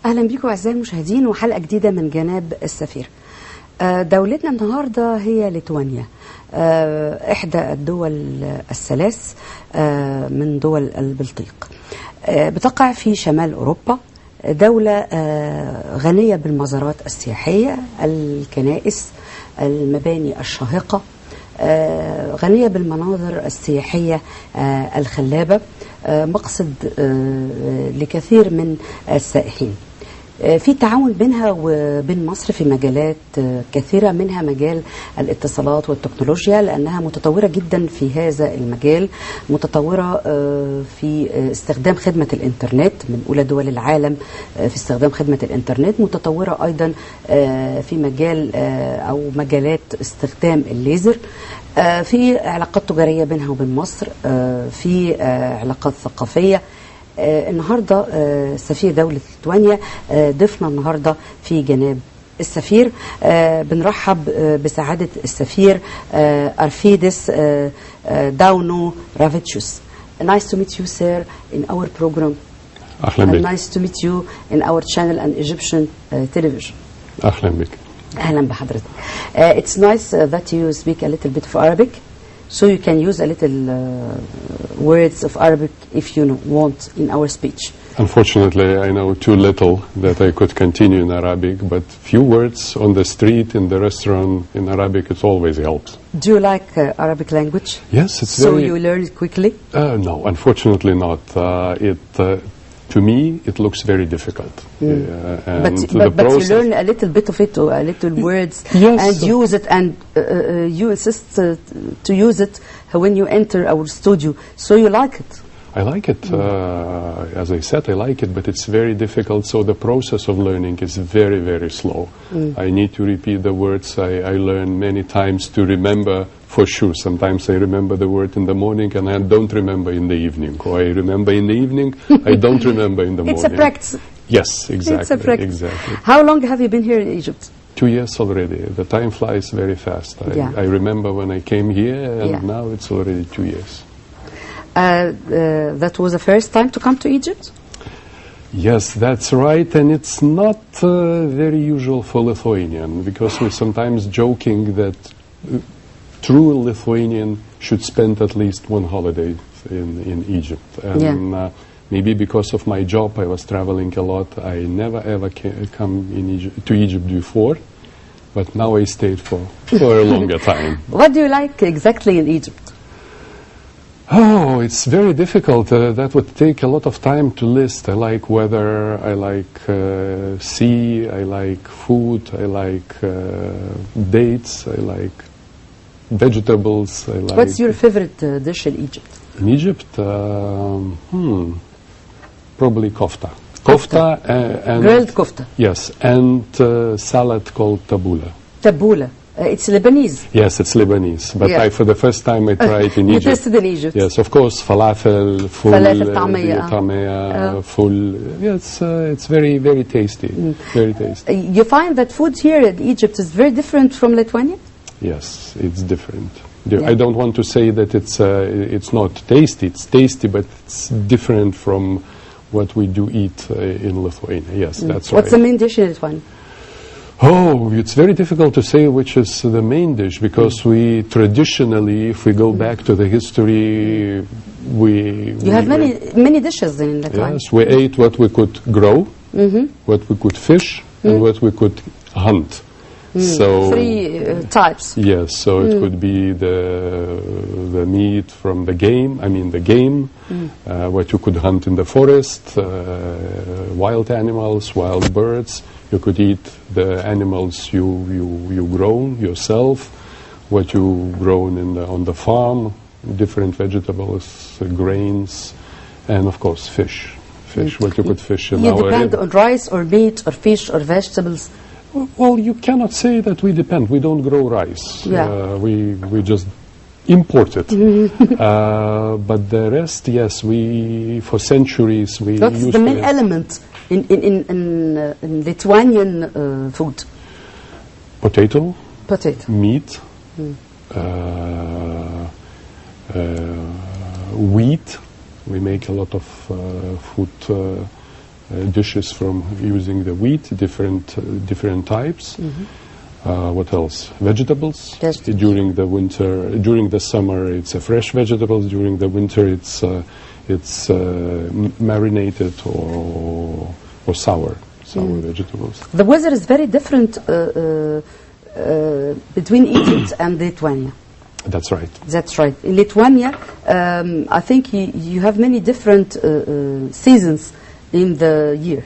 أهلا بكم أعزائي المشاهدين وحلقة جديدة من جناب السفير. دولتنا النهاردة هي ليتوانيا، إحدى الدول الثلاث من دول البلطيق. بتقع في شمال أوروبا، دولة غنية بالمزارات السياحية، الكنائس، المباني الشاهقة، غنية بالمناظر السياحية الخلابة، مقصد لكثير من السائحين. في تعاون بينها وبين مصر في مجالات كثيرة، منها مجال الاتصالات والتكنولوجيا، لأنها متطورة جدا في هذا المجال، متطورة في استخدام خدمة الإنترنت، من أولى دول العالم في استخدام خدمة الإنترنت، متطورة أيضا في مجال أو مجالات استخدام الليزر، في علاقات تجارية بينها وبين مصر، في علاقات ثقافية. النهاردة سفير دولة ليتوانيا ضيفنا النهاردة في جناب السفير. بنرحب بسعادة السفير أرفيدس داونو رافيتشوس. Nice to meet you, sir, in our program. أهلا بك. Nice to meet you in our channel and Egyptian television. أهلا بك. أهلا بحضرتك. It's nice that you speak a little bit of Arabic. So you can use a little words of Arabic if you want in our speech. Unfortunately, I know too little that I could continue in Arabic, but few words on the street, in the restaurant, in Arabic, it always helps. Do you like Arabic language? Yes, it's so very... you learn it quickly? No, unfortunately not. To me, it looks very difficult. But you learn a little bit of it, or a little words, yes, and use it, and you insist to use it when you enter our studio. So you like it? I like it. As I said, I like it, but it's very difficult. So the process of learning is very, very slow. I need to repeat the words I learn many times to remember for sure. Sometimes I remember the word in the morning and I don't remember in the evening. Or I remember in the evening, I don't remember in the morning. It's a practice. Yes, exactly. It's a practice. Exactly. How long have you been here in Egypt? 2 years already. The time flies very fast. I remember when I came here, and now it's already 2 years. That was the first time to come to Egypt? Yes, that's right, and it's not very usual for Lithuanian, because we're sometimes joking that true Lithuanian should spend at least one holiday in Egypt. And maybe because of my job, I was traveling a lot. I never ever come to Egypt before, but now I stayed for a longer time. What do you like exactly in Egypt? Oh, it's very difficult. That would take a lot of time to list. I like weather, I like sea, I like food, I like dates, I like vegetables. I like. What's your favorite dish in Egypt? In Egypt, probably kofta. Kofta and grilled kofta. Yes, and salad called tabbouleh. Tabbouleh. It's Lebanese. Yes, it's Lebanese. But for the first time I tried in Egypt. You tasted in Egypt. Yes, of course, falafel, full, tamaya, full. Yes, it's very, very tasty. Very tasty. You find that food here in Egypt is very different from Lithuania? Yes, it's different. I don't want to say that it's not tasty. It's tasty, but it's different from what we do eat in Lithuania. Yes, that's right. What's the main dish in Lithuania? Oh, it's very difficult to say which is the main dish, because we traditionally, if we go back to the history, you have many dishes in Lithuania. Yes, we ate what we could grow, what we could fish, and what we could hunt. So 3 types. Yes, so it could be the meat from the game. I mean the game, what you could hunt in the forest, wild animals, wild birds. You could eat the animals you grown yourself, what you grown on the farm, different vegetables, grains, and of course fish. What you could fish in our You depend on rice or meat or fish or vegetables? Well, you cannot say that we depend. We don't grow rice. We just import it. But the rest, yes, for centuries we That's used the main element in Lithuanian food. Potato. Meat. Wheat. We make a lot of food dishes from using the wheat, different types. What else? Vegetables. During the winter, during the summer, it's fresh vegetables. During the winter, it's marinated or sour vegetables. The weather is very different between Egypt and Lithuania. That's right. That's right. In Lithuania, I think you have many different seasons in the year.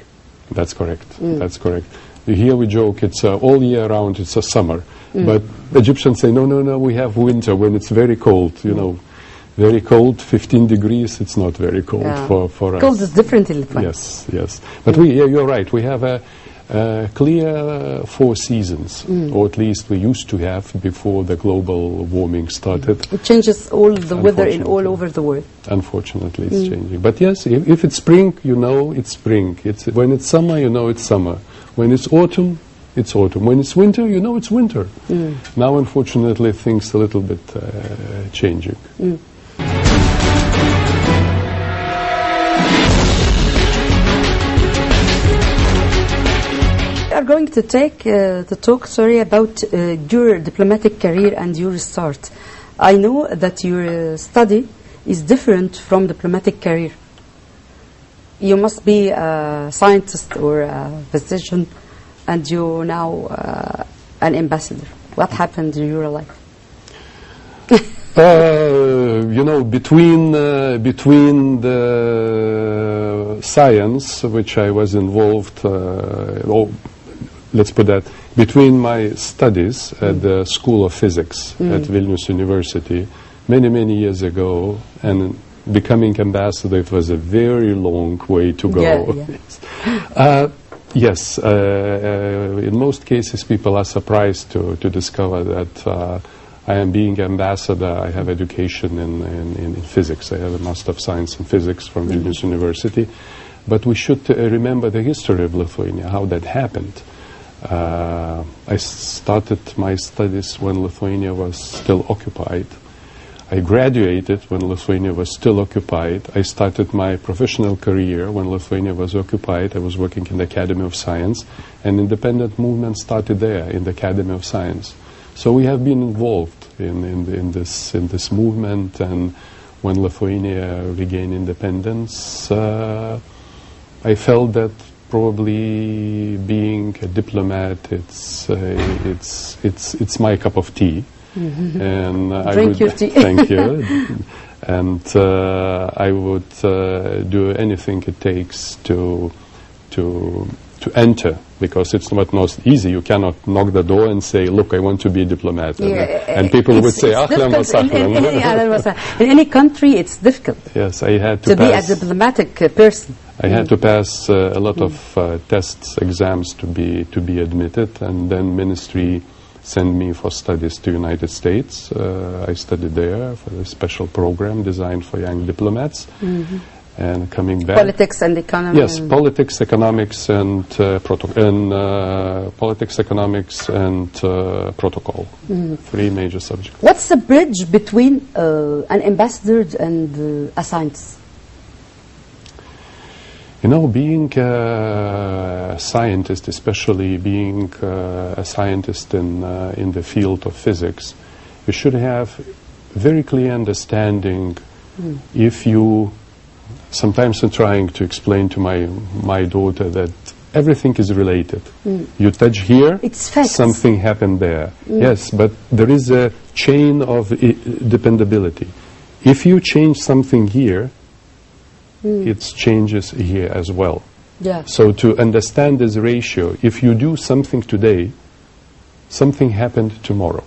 That's correct. That's correct. Here we joke, it's all year round, it's a summer. But Egyptians say, no, we have winter when it's very cold, you know. Very cold, 15 degrees, it's not very cold for us. Cold is different in Lithuania. Yes. But you're right, we have a clear 4 seasons, or at least we used to have before the global warming started. It changes all the weather in all over the world. Unfortunately, it's changing. But yes, if it's spring, you know it's spring. When it's summer, you know it's summer. When it's autumn, it's autumn. When it's winter, you know it's winter. Now, unfortunately, things a little bit changing. We are going to take the talk, about your diplomatic career and your start. I know that your study is different from diplomatic career. You must be a scientist or a physician, and you're now an ambassador. What happened in your life? You know, between the science, which I was involved, let's put that, between my studies at the School of Physics at Vilnius University many years ago, and becoming ambassador, it was a very long way to go. Yes, in most cases people are surprised to discover that I am being ambassador. I have education in physics. I have a Master of Science in Physics from Vilnius University. But we should remember the history of Lithuania, how that happened. I started my studies when Lithuania was still occupied. I graduated when Lithuania was still occupied. I started my professional career when Lithuania was occupied. I was working in the Academy of Science, and independent movement started there in the Academy of Science. So we have been involved in this movement, and when Lithuania regained independence, I felt that probably being a diplomat, it's my cup of tea. And I Drink your tea. Thank you. And I would do anything it takes to enter, because it's not easy. You cannot knock the door and say, look, I want to be a diplomat. And people would say, ahlan wa sahlan. In any country, it's difficult. Yes, I had to be a diplomatic person. I had to pass a lot of tests, exams to be admitted, and then ministry sent me for studies to United States. I studied there for a special program designed for young diplomats. And coming back, politics and economy. Yes, politics, economics, and politics, economics, and protocol. 3 major subjects. What's the bridge between an ambassador and a scientist? You know, being a scientist, especially being a scientist in the field of physics, you should have very clear understanding. If you, sometimes I'm trying to explain to my daughter that everything is related. You touch here, it's facts. Something happened there. Yes, but there is a chain of dependability. If you change something here, it changes here as well. So to understand this ratio, if you do something today, something happened tomorrow.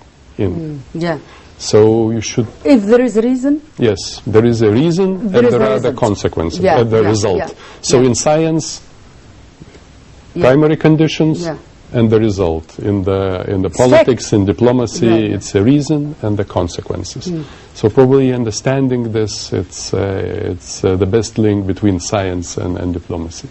So you should... If there is a reason? Yes, there is a reason, and there are the consequences, the result. So in science, primary conditions and the result. In the politics, in diplomacy, it's a reason and the consequences. So probably understanding this, it's the best link between science and diplomacy.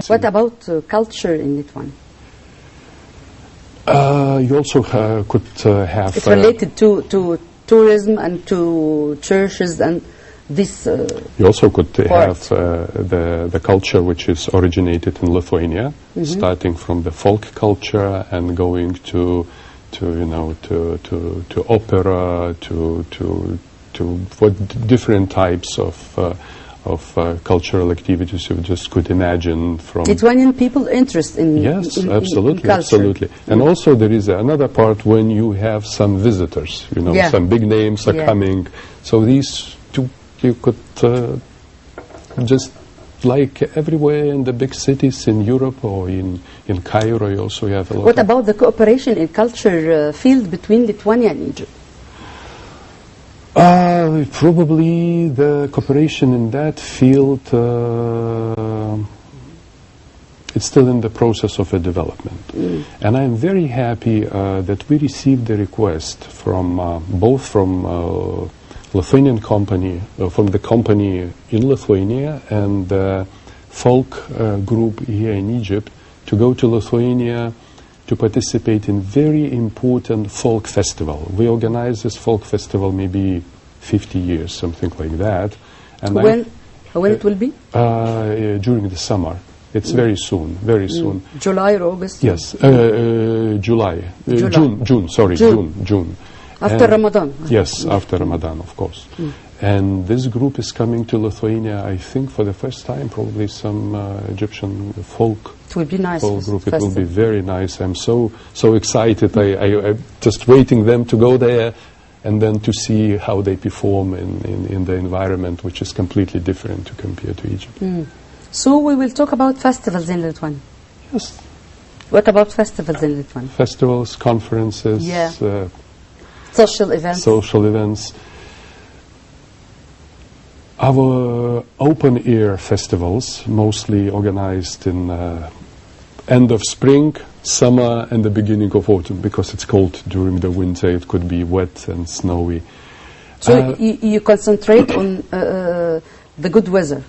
possible. What about culture in Lithuania? You also could have... It's related to tourism and to churches and this... you also could part. have the culture which is originated in Lithuania, starting from the folk culture and going to opera, to what different types of cultural activities you just could imagine from... Lithuanian people interest in Yes, absolutely, in culture. absolutely. And also there is another part when you have some visitors, Yeah. some big names are Yeah. coming. So these two, you could just like everywhere in the big cities in Europe or in Cairo, you also have a lot What about the cooperation in culture field between Lithuania and Egypt? Probably the cooperation in that field, it's still in the process of a development. And I'm very happy that we received the request from both from Lithuanian company, from the company in Lithuania and the folk group here in Egypt to go to Lithuania to participate in very important folk festival. We organized this folk festival maybe 50 years, something like that. And when it will be? During the summer. It's very soon, very soon. July or August? Yes, July. June. After Ramadan? Yes, after Ramadan, of course. And this group is coming to Lithuania, I think, for the first time, probably some Egyptian folk. It will be nice. Folk group. It will be very nice. I'm so excited. I'm just waiting them to go there and then to see how they perform in the environment, which is completely different to compare to Egypt. So we will talk about festivals in Lithuania. Yes. What about festivals in Lithuania? Festivals, conferences, Social events. Social events. Our open-air festivals, mostly organized in end of spring, summer, and the beginning of autumn, because it's cold during the winter. It could be wet and snowy. So you concentrate on the good weather.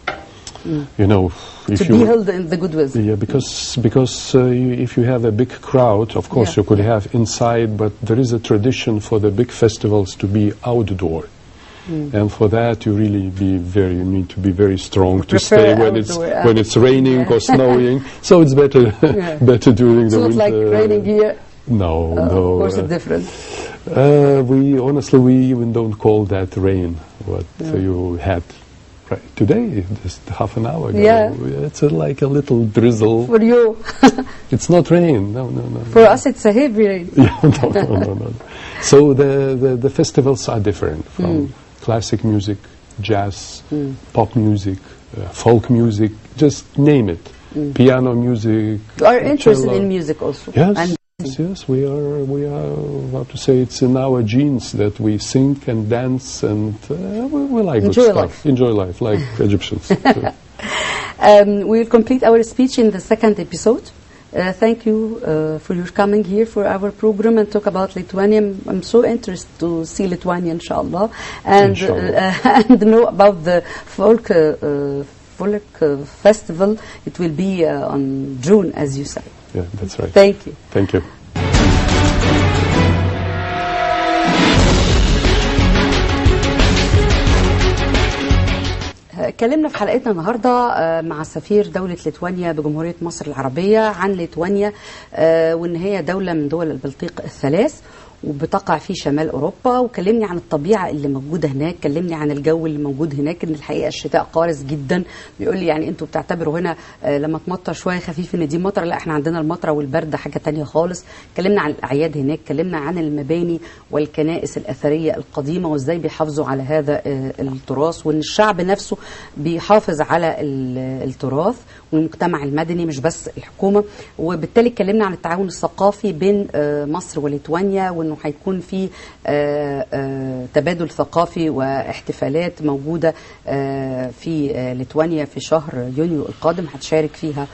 If to be held in the good weather. Yeah, because if you have a big crowd, of course you could have inside, but there is a tradition for the big festivals to be outdoor. And for that you need to be very strong to stay when it's raining or snowing. So it's better during the winter. It's not like raining here. No. Of course it's different. We even don't call that rain. What you had today, just half an hour ago. It's like a little drizzle. For you. It's not rain. No. For us it's a heavy rain. No. So the festivals are different from classic music, jazz, pop music, folk music, just name it. Piano music. You are interested in music also. Yes. Yes, we are, how to say, it's in our genes that we sing and dance and we like good stuff. Enjoy life, like Egyptians. We'll complete our speech in the second episode. Thank you for your coming here for our program and talk about Lithuania. I'm so interested to see Lithuania, inshallah, and know about the folk festival. It will be on June, as you said. Yeah, that's right. Thank you. Thank you. اتكلمنا في حلقتنا النهارده مع سفير دولة ليتوانيا بجمهورية مصر العربية عن ليتوانيا وان هي دولة من دول البلطيق الثلاث وبتقع في شمال اوروبا، وكلمني عن الطبيعه اللي موجوده هناك، كلمني عن الجو اللي موجود هناك، ان الحقيقه الشتاء قارس جدا. بيقول لي يعني انتوا بتعتبروا هنا لما تمطر شويه خفيف ان دي مطر، لا احنا عندنا المطره والبرد حاجه تانية خالص. كلمنا عن الاعياد هناك، كلمنا عن المباني والكنائس الاثريه القديمه وازاي بيحافظوا على هذا التراث، وان الشعب نفسه بيحافظ على التراث والمجتمع المدني مش بس الحكومه. وبالتالي اتكلمنا عن التعاون الثقافي بين مصر وليتوانيا، وانه هيكون في تبادل ثقافي واحتفالات موجوده في ليتوانيا في شهر يونيو القادم هتشارك فيها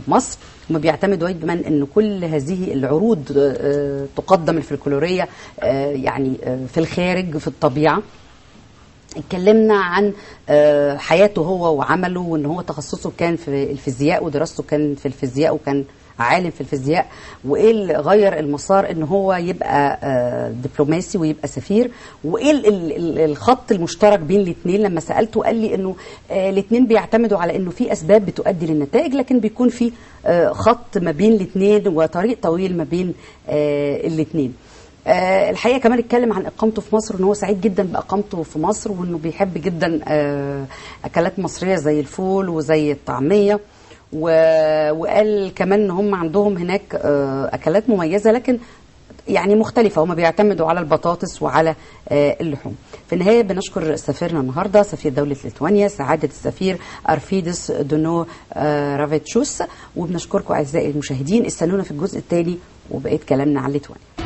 مصر. هم بيعتمدوا دايما ان كل هذه العروض تقدم الفلكلوريه يعني في الخارج في الطبيعه، اتكلمنا عن حياته هو وعمله، وان هو تخصصه كان في الفيزياء ودراسته كان في الفيزياء وكان عالم في الفيزياء، وايه اللي غير المسار ان هو يبقى دبلوماسي ويبقى سفير، وايه الخط المشترك بين الاثنين. لما سالته قال لي انه الاثنين بيعتمدوا على انه في اسباب بتؤدي للنتائج، لكن بيكون في خط ما بين الاثنين وطريق طويل ما بين الاثنين. الحقيقه كمان اتكلم عن اقامته في مصر، وان هو سعيد جدا باقامته في مصر، وانه بيحب جدا اكلات مصريه زي الفول وزي الطعميه، وقال كمان ان هم عندهم هناك اكلات مميزه لكن يعني مختلفه، هم بيعتمدوا على البطاطس وعلى اللحوم. في النهايه بنشكر سفيرنا النهارده سفير دوله ليتوانيا سعاده السفير ارفيدس دونو رافيتشوس، وبنشكركم اعزائي المشاهدين. استنونا في الجزء الثاني وبقيه كلامنا عن ليتوانيا.